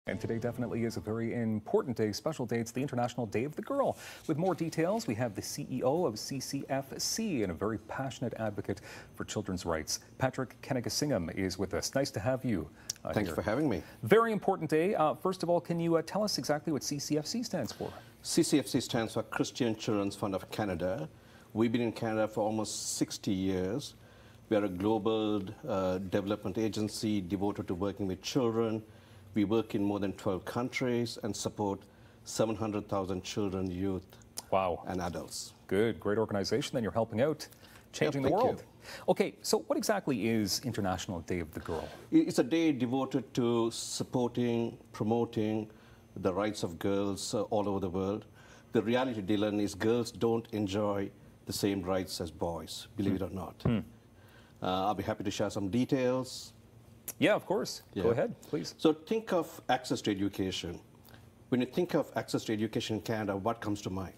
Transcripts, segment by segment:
And today definitely is a very important day, special day. It's the International Day of the Girl. With more details, we have the CEO of CCFC and a very passionate advocate for children's rights. Patrick Canagasingham is with us. Nice to have you Thanks for having me. Very important day. First of all, can you tell us exactly what CCFC stands for? CCFC stands for Christian Children's Fund of Canada. We've been in Canada for almost 60 years. We are a global development agency devoted to working with children. We work in more than 12 countries and support 700,000 children, youth, and adults. Good, great organization. Then you're helping out, changing the world. Okay, so what exactly is International Day of the Girl? It's a day devoted to supporting, promoting the rights of girls all over the world. The reality, Dylan, is girls don't enjoy the same rights as boys, believe it or not. I'll be happy to share some details. Yeah, of course. Yeah. Go ahead, please. So think of access to education. When you think of access to education in Canada, what comes to mind?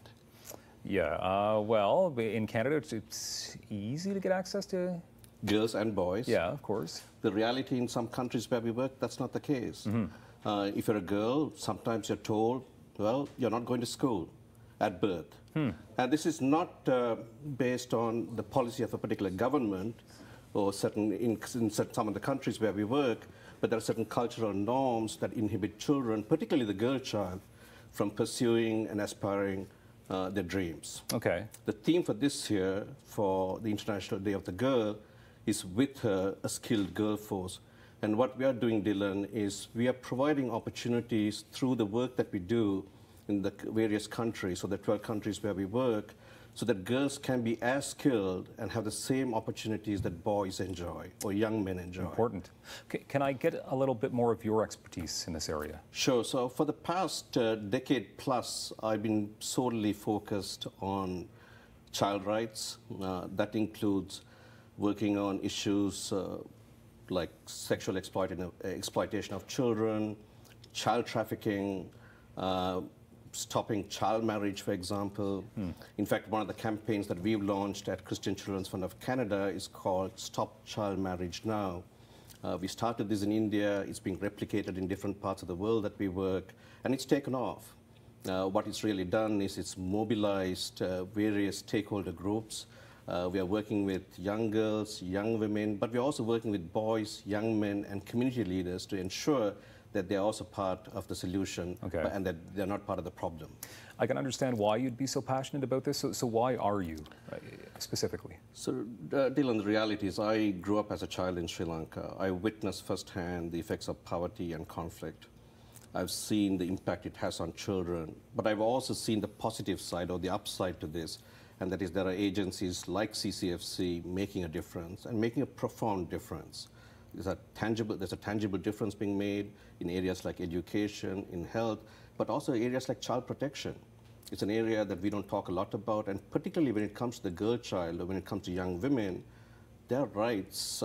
Yeah, well, in Canada, it's easy to get access to... girls and boys. Yeah, of course. The reality in some countries where we work, that's not the case. If you're a girl, sometimes you're told, well, you're not going to school at birth. And this is not based on the policy of a particular government or in some of the countries where we work, but there are certain cultural norms that inhibit children, particularly the girl child, from pursuing and aspiring their dreams. Okay. The theme for this year, for the International Day of the Girl, is with her, a skilled girl force. And what we are doing, Dylan, is we are providing opportunities through the work that we do in the various countries, so the 12 countries where we work, so that girls can be as skilled and have the same opportunities that boys enjoy or young men enjoy. Important. Can I get a little bit more of your expertise in this area? Sure. So for the past decade plus, I've been solely focused on child rights. That includes working on issues like sexual exploitation of children, child trafficking, stopping child marriage, for example. In fact, one of the campaigns that we've launched at Christian Children's Fund of Canada is called Stop Child Marriage Now. We started this in India. It's being replicated in different parts of the world that we work, and it's taken off. What it's really done is it's mobilized various stakeholder groups. We are working with young girls, young women, but we're also working with boys, young men, and community leaders to ensure that they're also part of the solution and that they're not part of the problem. I can understand why you'd be so passionate about this. So why are you specifically? So, Dylan, the reality is I grew up as a child in Sri Lanka. I witnessed firsthand the effects of poverty and conflict. I've seen the impact it has on children, but I've also seen the positive side or the upside to this, and that is there are agencies like CCFC making a difference and making a profound difference. There's a tangible difference being made in areas like education, in health, but also areas like child protection. It's an area that we don't talk a lot about, and particularly when it comes to the girl child or when it comes to young women, their rights,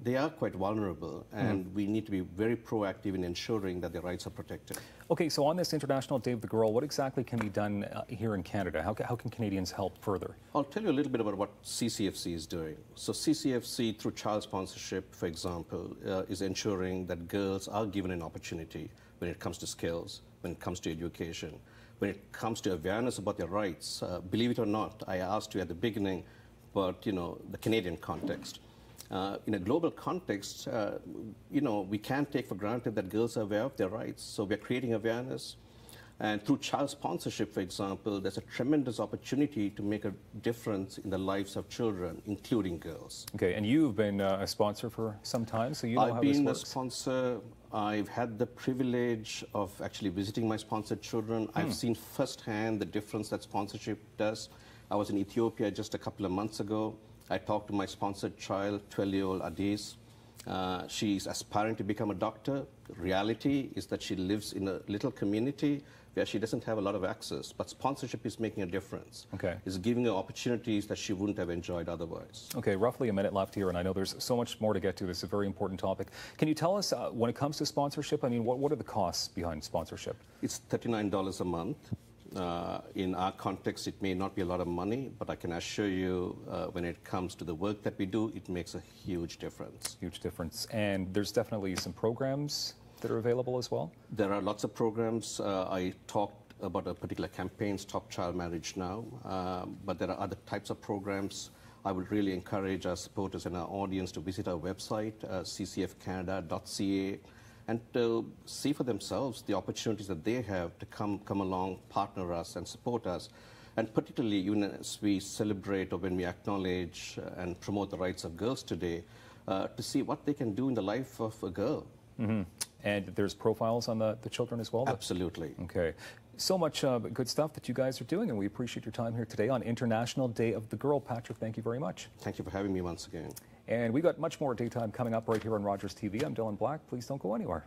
they are quite vulnerable, and we need to be very proactive in ensuring that their rights are protected. Okay, so on this International Day of the Girl, what exactly can be done here in Canada? How can Canadians help further? I'll tell you a little bit about what CCFC is doing. So CCFC, through child sponsorship, for example, is ensuring that girls are given an opportunity when it comes to skills, when it comes to education, when it comes to awareness about their rights. Believe it or not, I asked you at the beginning, but the Canadian context. In a global context, we can't take for granted that girls are aware of their rights. So we're creating awareness. And through child sponsorship, for example, there's a tremendous opportunity to make a difference in the lives of children, including girls. Okay, and you've been a sponsor for some time, so you know how this works. I've been a sponsor. I've had the privilege of actually visiting my sponsored children. I've seen firsthand the difference that sponsorship does. I was in Ethiopia just a couple of months ago. I talked to my sponsored child, 12-year-old Adis. She's aspiring to become a doctor. The reality is that she lives in a little community where she doesn't have a lot of access, but sponsorship is making a difference. Okay. It's giving her opportunities that she wouldn't have enjoyed otherwise. Okay, roughly a minute left here, and I know there's so much more to get to. This is a very important topic. Can you tell us, when it comes to sponsorship, I mean, what are the costs behind sponsorship? It's $39 a month. In our context, it may not be a lot of money, but I can assure you when it comes to the work that we do, it makes a huge difference. Huge difference. And there's definitely some programs that are available as well? There are lots of programs. I talked about a particular campaign, Stop Child Marriage Now, but there are other types of programs. I would really encourage our supporters and our audience to visit our website, ccfcanada.ca, and to see for themselves the opportunities that they have to come along, partner us, and support us. And particularly, even as we celebrate or when we acknowledge and promote the rights of girls today, to see what they can do in the life of a girl. Mm-hmm. And there's profiles on the children as well? Absolutely. Okay. So much good stuff that you guys are doing, and we appreciate your time here today on International Day of the Girl. Patrick, thank you very much. Thank you for having me once again. And we got much more daytime coming up right here on Rogers TV. I'm Dylan Black. Please don't go anywhere.